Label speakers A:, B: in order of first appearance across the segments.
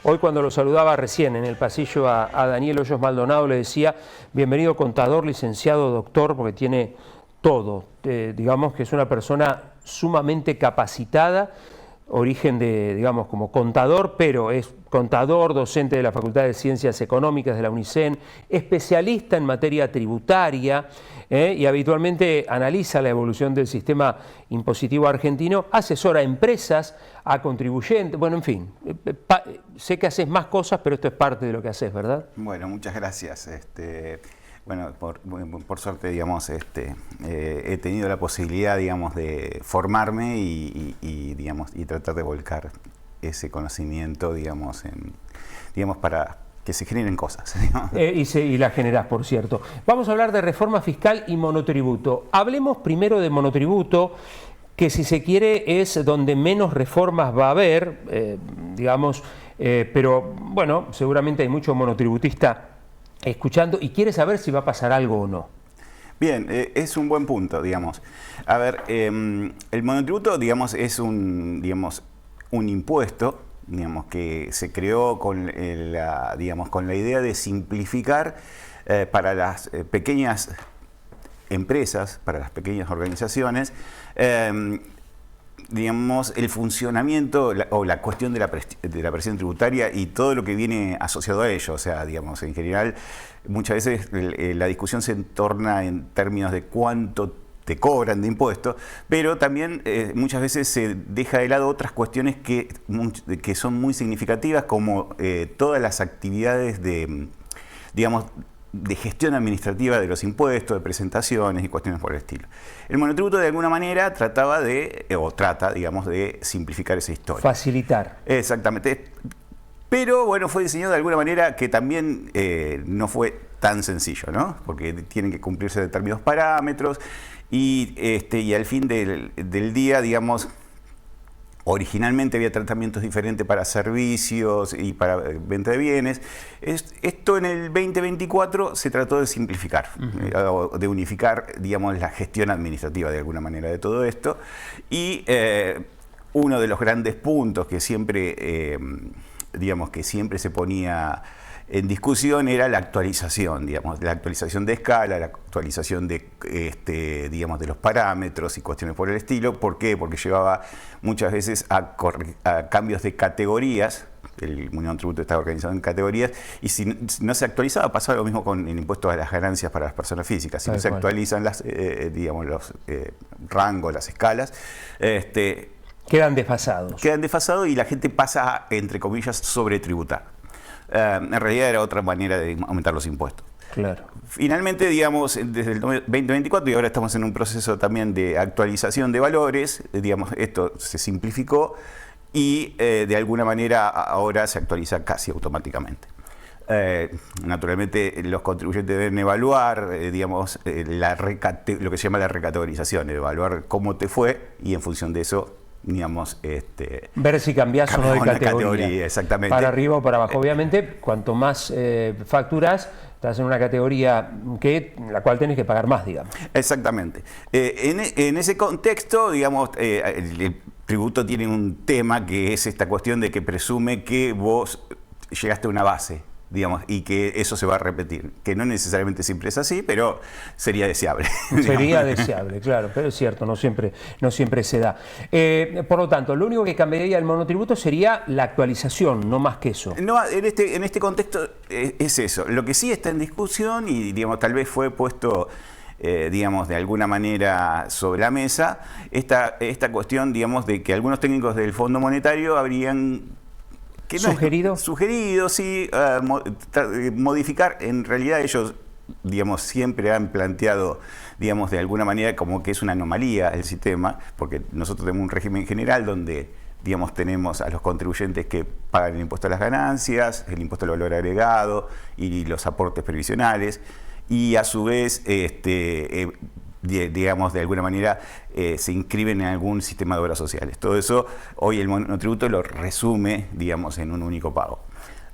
A: Hoy cuando lo saludaba recién en el pasillo a Daniel Hoyos Maldonado le decía, bienvenido contador, licenciado, doctor, porque tiene todo. Digamos que es una persona sumamente capacitada, origen de, digamos, como contador, pero es contador, docente de la Facultad de Ciencias Económicas de la UNICEN, especialista en materia tributaria y habitualmente analiza la evolución del sistema impositivo argentino, asesora a empresas, a contribuyentes, bueno, en fin, sé que haces más cosas, pero esto es parte de lo que haces, ¿verdad?
B: Bueno, muchas gracias. Bueno, por suerte, digamos, he tenido la posibilidad, digamos, de formarme digamos, y tratar de volcar ese conocimiento, digamos, para que se generen cosas.
A: Y la generás, por cierto. Vamos a hablar de reforma fiscal y monotributo. Hablemos primero de monotributo, que si se quiere es donde menos reformas va a haber, digamos, pero bueno, seguramente hay mucho monotributista escuchando y quiere saber si va a pasar algo o no.
B: Bien, es un buen punto, digamos. A ver, el monotributo, digamos, es un impuesto, digamos, que se creó con la idea de simplificar para las pequeñas empresas, para las pequeñas organizaciones, digamos, el funcionamiento o la cuestión de la presión tributaria y todo lo que viene asociado a ello. O sea, digamos, en general, muchas veces la discusión se torna en términos de cuánto te cobran de impuestos, pero también muchas veces se deja de lado otras cuestiones que son muy significativas, como todas las actividades digamos, de gestión administrativa de los impuestos, de presentaciones y cuestiones por el estilo. El monotributo de alguna manera trata, digamos, de simplificar esa historia.
A: Facilitar.
B: Exactamente. Pero bueno, fue diseñado de alguna manera que también no fue tan sencillo, ¿no? Porque tienen que cumplirse determinados parámetros y al fin del día, digamos, originalmente había tratamientos diferentes para servicios y para venta de bienes. Esto en el 2024 se trató de simplificar, de unificar, digamos, la gestión administrativa de alguna manera de todo esto. Y uno de los grandes puntos que siempre, digamos, que siempre se ponía en discusión era la actualización, digamos, la actualización de escala, la actualización de, digamos, de los parámetros y cuestiones por el estilo. ¿Por qué? Porque llevaba muchas veces a cambios de categorías. El monotributo está organizado en categorías y si no se actualizaba, pasaba lo mismo con el impuesto a las ganancias para las personas físicas. Si no se actualizan digamos, los rangos, las escalas,
A: quedan desfasados.
B: Quedan desfasados y la gente pasa a, entre comillas, sobretributar. En realidad era otra manera de aumentar los impuestos.
A: Claro.
B: Finalmente, digamos, desde el 2024, y ahora estamos en un proceso también de actualización de valores, digamos, esto se simplificó y de alguna manera ahora se actualiza casi automáticamente. Naturalmente los contribuyentes deben evaluar, digamos, lo que se llama la recategorización, evaluar cómo te fue y en función de eso, digamos,
A: ver si cambias o no de categoría.
B: Exactamente.
A: Para arriba o para abajo. Obviamente, cuanto más facturas, estás en una categoría la cual tenés que pagar más, digamos.
B: Exactamente. En ese contexto, digamos, el tributo tiene un tema que es esta cuestión de que presume que vos llegaste a una base, digamos, y que eso se va a repetir, que no necesariamente siempre es así, pero sería deseable.
A: Sería deseable, claro, pero es cierto, no siempre se da. Por lo tanto, lo único que cambiaría el monotributo sería la actualización, no más que eso.
B: No, en este contexto es eso. Lo que sí está en discusión y, digamos, tal vez fue puesto, digamos, de alguna manera sobre la mesa, esta cuestión, digamos, de que algunos técnicos del Fondo Monetario habrían
A: ¿Sugerido?
B: Sugerido, sí, modificar. En realidad ellos, digamos, siempre han planteado, digamos, de alguna manera como que es una anomalía el sistema, porque nosotros tenemos un régimen general donde, digamos, tenemos a los contribuyentes que pagan el impuesto a las ganancias, el impuesto al valor agregado y los aportes previsionales, y a su vez, digamos, de alguna manera se inscriben en algún sistema de obras sociales. Todo eso, hoy el monotributo lo resume, digamos, en un único pago.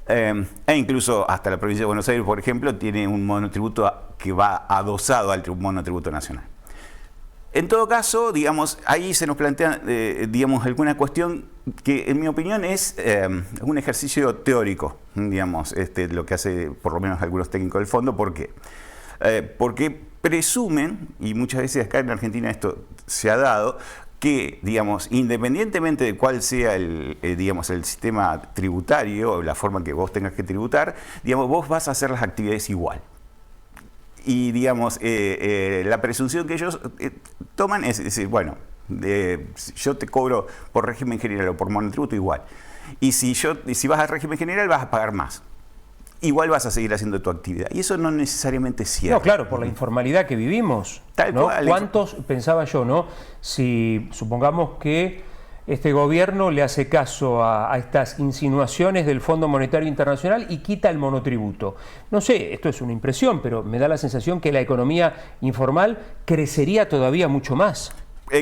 B: E incluso hasta la provincia de Buenos Aires, por ejemplo, tiene un monotributo que va adosado al monotributo nacional. En todo caso, digamos, ahí se nos plantea, digamos, alguna cuestión que, en mi opinión, es un ejercicio teórico, digamos, lo que hace por lo menos algunos técnicos del fondo. ¿Por qué? Porque presumen, y muchas veces acá en Argentina esto se ha dado, que, digamos, independientemente de cuál sea digamos, el sistema tributario o la forma que vos tengas que tributar, digamos, vos vas a hacer las actividades igual. Y, digamos, la presunción que ellos toman es decir, bueno, yo te cobro por régimen general o por monotributo igual. Y si vas al régimen general vas a pagar más. Igual vas a seguir haciendo tu actividad. Y eso no necesariamente es cierto.
A: No, claro, por la informalidad que vivimos.
B: Tal
A: ¿no?
B: cual.
A: ¿Cuántos, pensaba yo, ¿no? Si supongamos que este gobierno le hace caso a estas insinuaciones del Fondo Monetario Internacional y quita el monotributo. No sé, esto es una impresión, pero me da la sensación que la economía informal crecería todavía mucho más.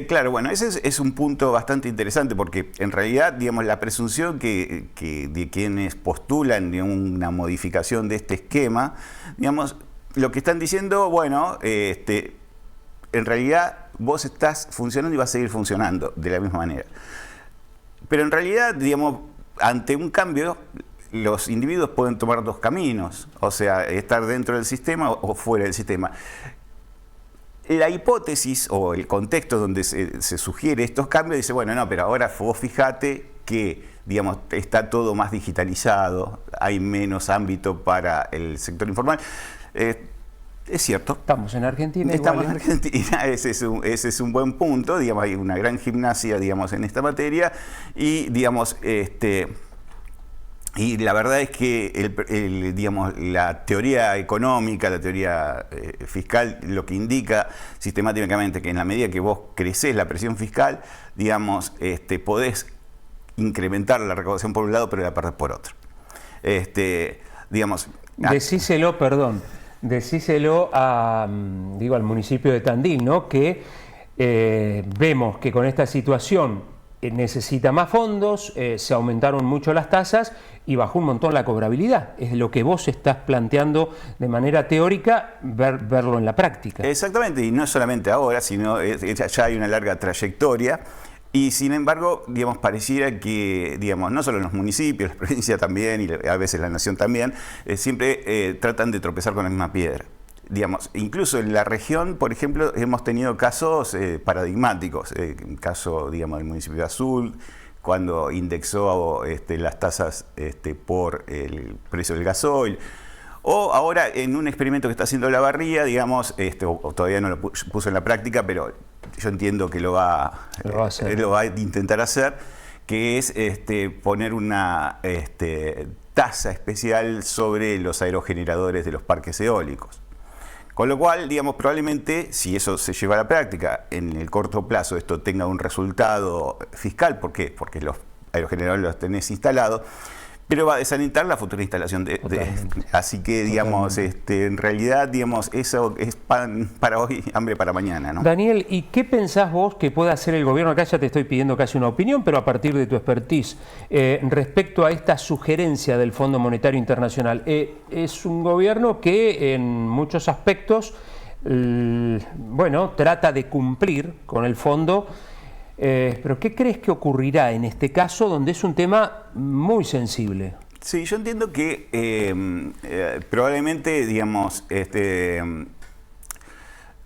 B: Claro, bueno, ese es un punto bastante interesante porque en realidad, digamos, la presunción que de quienes postulan de una modificación de este esquema, digamos, lo que están diciendo, bueno, en realidad vos estás funcionando y vas a seguir funcionando de la misma manera. Pero en realidad, digamos, ante un cambio, los individuos pueden tomar dos caminos, o sea, estar dentro del sistema o fuera del sistema. La hipótesis o el contexto donde se sugiere estos cambios dice, bueno, no, pero ahora vos fijate que, digamos, está todo más digitalizado, hay menos ámbito para el sector informal. Es cierto.
A: Estamos en Argentina.
B: Estamos en Argentina, ese es un buen punto, digamos, hay una gran gimnasia, digamos, en esta materia y, digamos, y la verdad es que digamos, la teoría económica, la teoría fiscal, lo que indica sistemáticamente que en la medida que vos crecés la presión fiscal, digamos, podés incrementar la recaudación por un lado, pero la perdés por otro. Digamos,
A: decíselo, perdón, decíselo al municipio de Tandil, ¿no? Que vemos que con esta situación necesita más fondos, se aumentaron mucho las tasas y bajó un montón la cobrabilidad. Es lo que vos estás planteando de manera teórica, verlo en la práctica.
B: Exactamente, y no solamente ahora, sino ya hay una larga trayectoria. Y sin embargo, digamos, pareciera que, digamos, no solo los municipios, la provincia también, y a veces la nación también, siempre tratan de tropezar con la misma piedra. Digamos, incluso en la región, por ejemplo, hemos tenido casos paradigmáticos. El caso, digamos, del municipio de Azul, cuando indexó las tasas por el precio del gasoil. O ahora en un experimento que está haciendo La Barría, digamos, o todavía no lo puso en la práctica, pero yo entiendo que lo va a intentar hacer, que es poner una tasa especial sobre los aerogeneradores de los parques eólicos. Con lo cual, digamos, probablemente, si eso se lleva a la práctica, en el corto plazo esto tenga un resultado fiscal. ¿Por qué? Porque los aerogeneradores los tenés instalados, pero va a desalentar la futura instalación así que, digamos, en realidad, digamos, eso es pan para hoy, hambre para mañana, ¿no?
A: Daniel, ¿y qué pensás vos que puede hacer el gobierno? Acá ya te estoy pidiendo casi una opinión, pero a partir de tu expertise, respecto a esta sugerencia del Fondo Monetario Internacional. Es un gobierno que en muchos aspectos, bueno, trata de cumplir con el fondo. Pero ¿qué crees que ocurrirá en este caso, donde es un tema muy sensible?
B: Sí, yo entiendo que probablemente, digamos,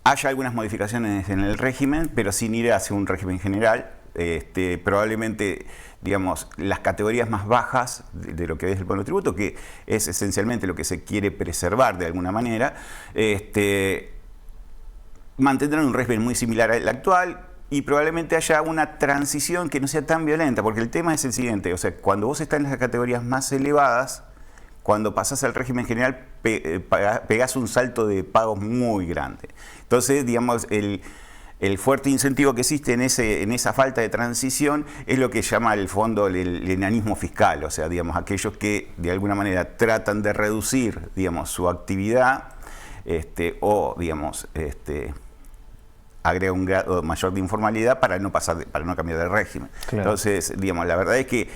B: haya algunas modificaciones en el régimen, pero sin ir hacia un régimen general. Probablemente, digamos, las categorías más bajas de lo que es el monotributo, que es esencialmente lo que se quiere preservar de alguna manera, mantendrán un régimen muy similar al actual. Y probablemente haya una transición que no sea tan violenta, porque el tema es el siguiente, o sea, cuando vos estás en las categorías más elevadas, cuando pasás al régimen general, pegás un salto de pagos muy grande. Entonces, digamos, el fuerte incentivo que existe en esa falta de transición es lo que llama el fondo el enanismo fiscal, o sea, digamos, aquellos que de alguna manera tratan de reducir, digamos, su actividad, o, digamos, agrega un grado mayor de informalidad para no cambiar de régimen. Claro. Entonces, digamos, la verdad es que,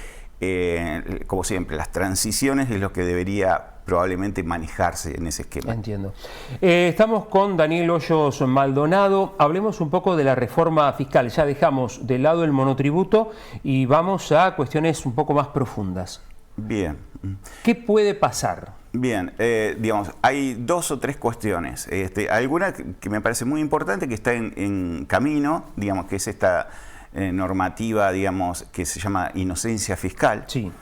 B: como siempre, las transiciones es lo que debería probablemente manejarse en ese esquema.
A: Entiendo. Estamos con Daniel Hoyos Maldonado. Hablemos un poco de la reforma fiscal. Ya dejamos de lado el monotributo y vamos a cuestiones un poco más profundas.
B: Bien.
A: ¿Qué puede pasar?
B: Bien, digamos, hay 2 o 3 cuestiones. Alguna que me parece muy importante, que está en camino, digamos, que es esta normativa, digamos, que se llama inocencia fiscal.
A: Sí.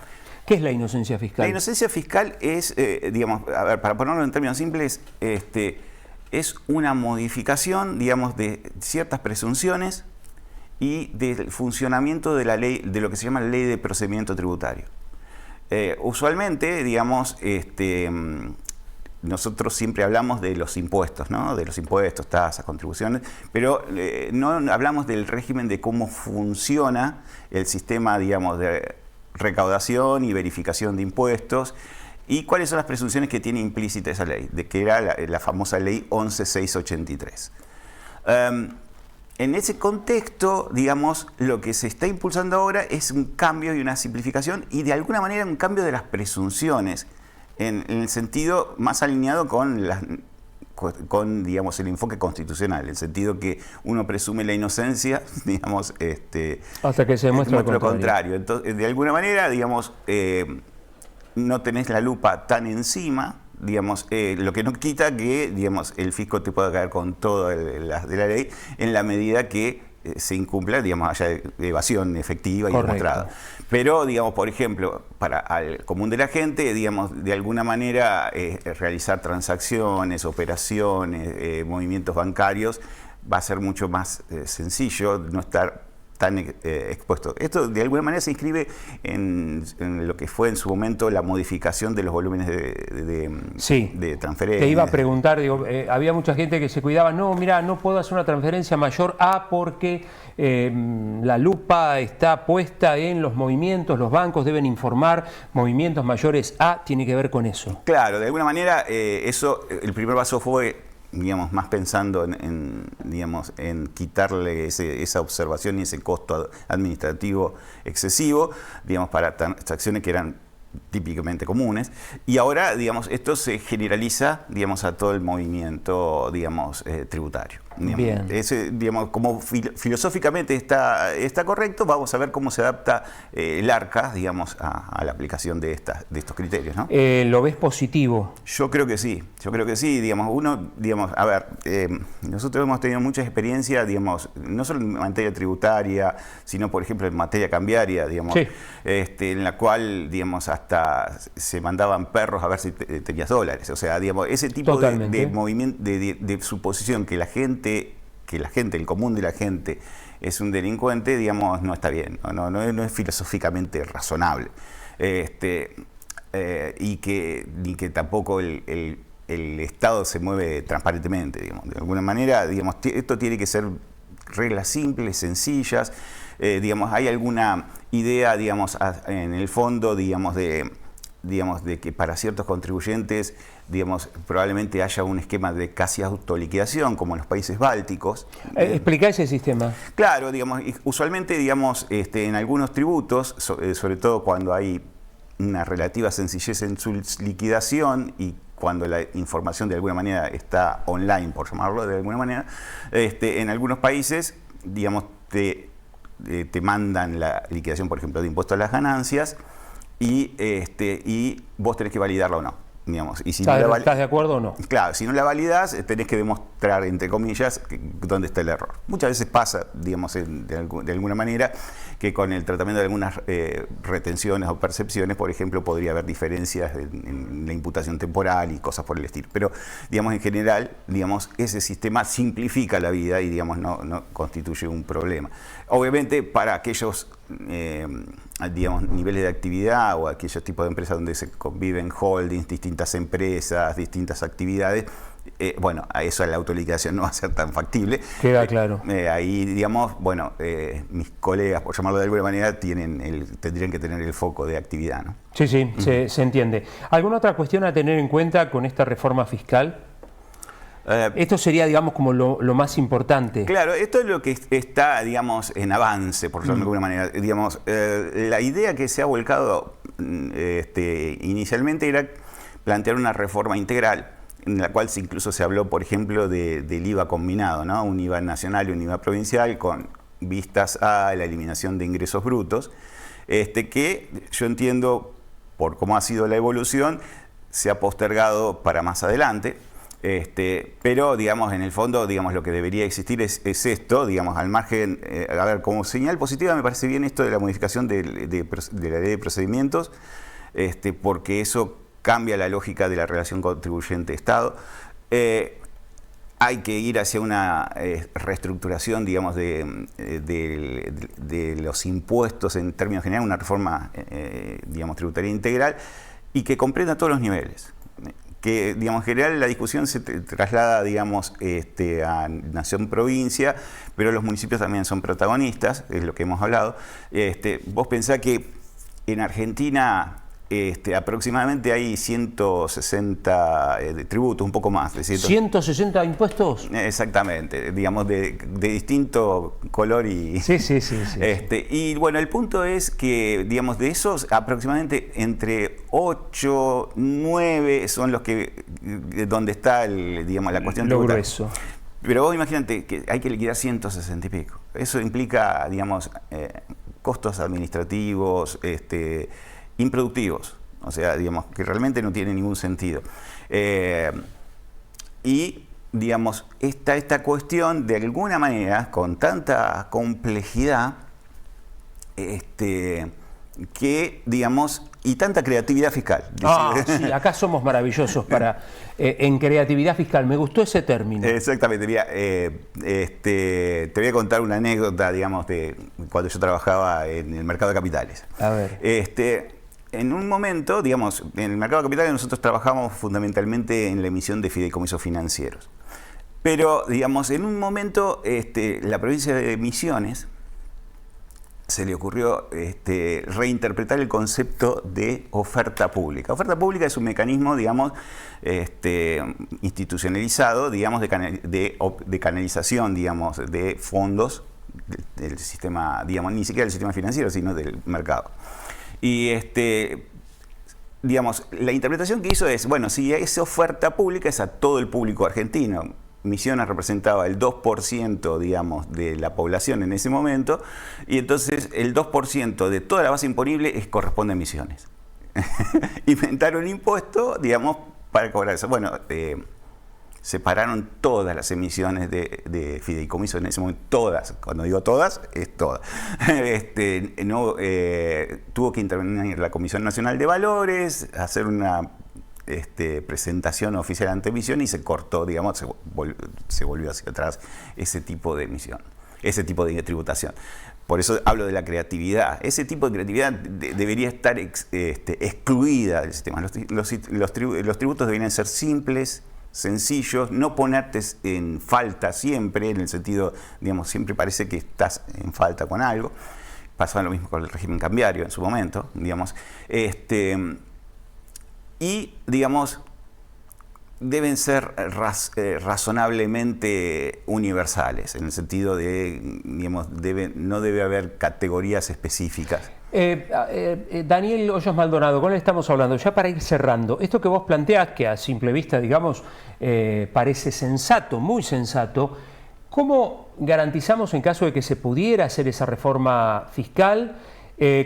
A: ¿Qué es la inocencia fiscal?
B: La inocencia fiscal es, digamos, a ver, para ponerlo en términos simples, es una modificación, digamos, de ciertas presunciones y del funcionamiento de la ley, de lo que se llama la ley de procedimiento tributario. Usualmente, digamos, nosotros siempre hablamos de los impuestos, ¿no? De los impuestos, tasas, contribuciones, pero no hablamos del régimen de cómo funciona el sistema, digamos, de recaudación y verificación de impuestos y cuáles son las presunciones que tiene implícita esa ley, de que era la famosa ley 11683. En ese contexto, digamos, lo que se está impulsando ahora es un cambio y una simplificación y de alguna manera un cambio de las presunciones en el sentido más alineado con, digamos, el enfoque constitucional, en el sentido que uno presume la inocencia, digamos,
A: hasta que se demuestre
B: lo contrario. Entonces, de alguna manera, digamos, no tenés la lupa tan encima, digamos, lo que no quita que, digamos, el fisco te pueda caer con todo de la ley en la medida que se incumpla, digamos, haya evasión efectiva y demostrada. Pero, digamos, por ejemplo, para el común de la gente, digamos, de alguna manera realizar transacciones, operaciones, movimientos bancarios, va a ser mucho más sencillo, no estar tan expuesto. Esto de alguna manera se inscribe en lo que fue en su momento la modificación de los volúmenes de transferencia.
A: Te iba a preguntar, digo, había mucha gente que se cuidaba, no, mira, no puedo hacer una transferencia mayor a porque la lupa está puesta en los movimientos, los bancos deben informar, movimientos mayores a, tiene que ver con eso.
B: Claro, de alguna manera eso, el primer paso fue, digamos, más pensando digamos, en quitarle esa observación y ese costo administrativo excesivo, digamos, para transacciones que eran típicamente comunes, y ahora, digamos, esto se generaliza, digamos, a todo el movimiento, digamos, tributario.
A: Bien.
B: Digamos, como filosóficamente está correcto, vamos a ver cómo se adapta el ARCA, digamos, a la aplicación de estos criterios, ¿no?
A: ¿Lo ves positivo?
B: Yo creo que sí, digamos, a ver, nosotros hemos tenido mucha experiencia, digamos, no solo en materia tributaria, sino, por ejemplo, en materia cambiaria, digamos,
A: sí.
B: En la cual, digamos, hasta se mandaban perros a ver si tenías dólares, o sea, digamos, ese tipo de movimiento, de suposición que la gente, el común de la gente es un delincuente, digamos, no está bien, no es filosóficamente razonable. Y que tampoco el Estado se mueve transparentemente, digamos. De alguna manera, digamos, esto tiene que ser reglas simples, sencillas. Digamos, hay alguna idea, digamos, en el fondo, digamos, de que para ciertos contribuyentes, digamos, probablemente haya un esquema de casi autoliquidación, como en los países bálticos.
A: Explica ese sistema.
B: Claro, digamos, usualmente, digamos, en algunos tributos, sobre todo cuando hay una relativa sencillez en su liquidación y cuando la información de alguna manera está online, por llamarlo de alguna manera, en algunos países, digamos, te mandan la liquidación, por ejemplo, de impuestos a las ganancias y vos tenés que validarla o no. Digamos, y si
A: ¿Estás de acuerdo o no?
B: Claro, si no la validás, tenés que demostrar, entre comillas, dónde está el error. Muchas veces pasa, digamos, de alguna manera, que con el tratamiento de algunas retenciones o percepciones, por ejemplo, podría haber diferencias en la imputación temporal y cosas por el estilo. Pero, digamos, en general, digamos, ese sistema simplifica la vida y, digamos, no constituye un problema. Obviamente, para aquellos digamos, niveles de actividad o aquellos tipos de empresas donde se conviven holdings, distintas empresas, distintas actividades, bueno, a eso la autoliquidación no va a ser tan factible.
A: Queda claro.
B: Ahí, digamos, bueno, mis colegas, por llamarlo de alguna manera, tendrían que tener el foco de actividad, ¿no?
A: Sí, sí, se entiende. ¿Alguna otra cuestión a tener en cuenta con esta reforma fiscal? Esto sería, digamos, como lo más importante.
B: Claro, esto es lo que está, digamos, en avance, por decirlo de alguna manera. Digamos, la idea que se ha volcado inicialmente era plantear una reforma integral en la cual incluso se habló, por ejemplo, del IVA combinado, ¿no? Un IVA nacional y un IVA provincial con vistas a la eliminación de ingresos brutos, que yo entiendo, por cómo ha sido la evolución, se ha postergado para más adelante. Pero, digamos, en el fondo, digamos, lo que debería existir es esto, digamos, al margen, a ver, como señal positiva me parece bien esto de la modificación de la ley de procedimientos, porque eso cambia la lógica de la relación contribuyente-Estado. Hay que ir hacia una reestructuración, digamos, de los impuestos en términos generales, una reforma, digamos, tributaria integral y que comprenda todos los niveles. Que, digamos, en general la discusión se traslada, digamos, a nación-provincia, pero los municipios también son protagonistas, es lo que hemos hablado. Vos pensás que en Argentina aproximadamente hay 160 tributos, un poco más. De
A: 160 impuestos.
B: Exactamente, digamos, de distinto color y...
A: Sí.
B: Y bueno, el punto es que, digamos, de esos aproximadamente entre 8, 9 son los que, donde está, digamos, la cuestión tributaria.
A: Grueso.
B: Pero vos imagínate que hay que liquidar 160 y pico. Eso implica, digamos, costos administrativos, improductivos, o sea, digamos, que realmente no tiene ningún sentido. Y, digamos, esta cuestión, de alguna manera, con tanta complejidad, que, digamos, y tanta creatividad fiscal.
A: Sí, acá somos maravillosos en creatividad fiscal. Me gustó ese término.
B: Exactamente. Mira, te voy a contar una anécdota, digamos, de cuando yo trabajaba en el mercado de capitales.
A: A ver.
B: En un momento, digamos, en el mercado de capitales nosotros trabajamos fundamentalmente en la emisión de fideicomisos financieros. Pero, digamos, en un momento la provincia de Misiones se le ocurrió reinterpretar el concepto de oferta pública. Oferta pública es un mecanismo, digamos, institucionalizado, digamos, de canalización, digamos, de fondos del sistema, digamos, ni siquiera del sistema financiero, sino del mercado. Y digamos, la interpretación que hizo es, bueno, si esa oferta pública es a todo el público argentino. Misiones representaba el 2%, digamos, de la población en ese momento, y entonces el 2% de toda la base imponible corresponde a Misiones. Inventaron un impuesto, digamos, para cobrar eso. Bueno, separaron todas las emisiones de fideicomiso en ese momento, todas, cuando digo todas, es todas. Tuvo que intervenir la Comisión Nacional de Valores, hacer una presentación oficial ante emisión y se cortó, digamos, se volvió hacia atrás ese tipo de emisión, ese tipo de tributación. Por eso hablo de la creatividad. Ese tipo de creatividad debería estar excluida del sistema. Los tributos deberían ser simples, sencillos, no ponerte en falta siempre, en el sentido, digamos, siempre parece que estás en falta con algo. Pasaba lo mismo con el régimen cambiario en su momento, digamos. Y, digamos, deben ser razonablemente universales, en el sentido de, digamos, no debe haber categorías específicas.
A: Daniel Hoyos Maldonado, ¿con él estamos hablando? Ya para ir cerrando, esto que vos planteás, que a simple vista, digamos, parece sensato, muy sensato, ¿cómo garantizamos, en caso de que se pudiera hacer esa reforma fiscal,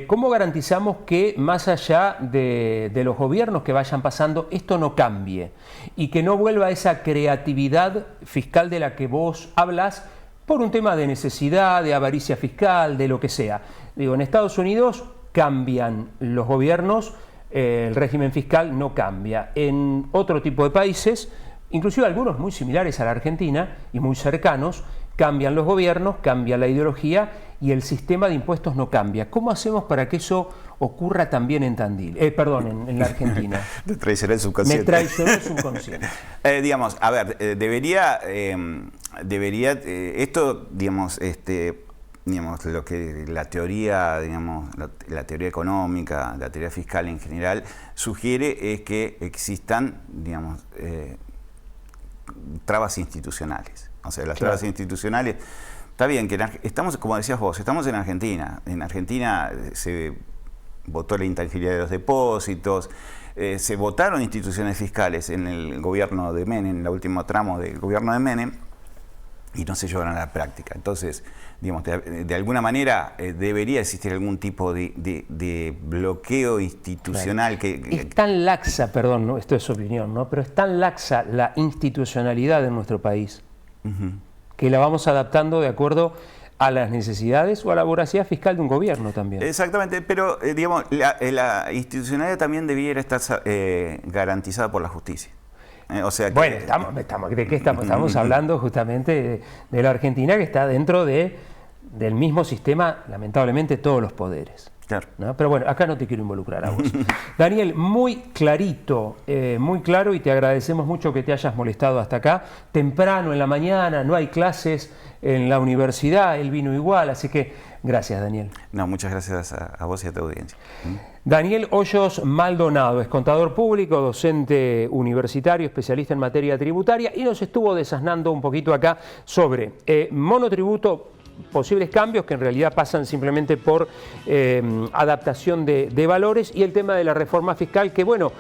A: cómo garantizamos que más allá de los gobiernos que vayan pasando, esto no cambie y que no vuelva esa creatividad fiscal de la que vos hablas por un tema de necesidad, de avaricia fiscal, de lo que sea? Digo, en Estados Unidos cambian los gobiernos, el régimen fiscal no cambia. En otro tipo de países, inclusive algunos muy similares a la Argentina y muy cercanos, cambian los gobiernos, cambia la ideología y el sistema de impuestos no cambia. ¿Cómo hacemos para que eso ocurra también en Tandil? En la Argentina.
B: Te traicioné el subconsciente.
A: Me traicionó el subconsciente.
B: Digamos, a ver, debería esto, digamos, lo que la teoría, digamos, la teoría económica, la teoría fiscal en general, sugiere es que existan, digamos, trabas institucionales. O sea, las trabas institucionales, está bien que estamos, como decías vos, estamos en Argentina. En Argentina se votó la intangibilidad de los depósitos, se votaron instituciones fiscales en el gobierno de Menem, en el último tramo del gobierno de Menem, y no se llevaron a la práctica. Entonces, digamos, de alguna manera debería existir algún tipo de bloqueo institucional.
A: Claro. Es tan laxa, perdón, ¿no? Esto es su opinión, ¿no? Pero es tan laxa la institucionalidad en nuestro país que la vamos adaptando de acuerdo a las necesidades o a la voracidad fiscal de un gobierno también.
B: Exactamente, pero digamos, la institucionalidad también debiera estar garantizada por la justicia. O sea que,
A: bueno, ¿de qué estamos? Estamos hablando justamente de la Argentina, que está dentro del mismo sistema, lamentablemente, todos los poderes.
B: Claro.
A: ¿No? Pero bueno, acá no te quiero involucrar a vos. Daniel, muy clarito, muy claro, y te agradecemos mucho que te hayas molestado hasta acá. Temprano en la mañana, no hay clases en la universidad, él vino igual, así que gracias, Daniel.
B: No, muchas gracias a vos y a tu audiencia.
A: Daniel Hoyos Maldonado es contador público, docente universitario, especialista en materia tributaria, y nos estuvo desasnando un poquito acá sobre monotributo, posibles cambios que en realidad pasan simplemente por adaptación de valores, y el tema de la reforma fiscal que, bueno,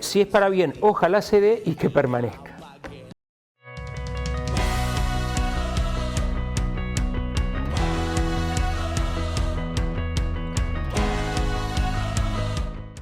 A: si es para bien, ojalá se dé y que permanezca.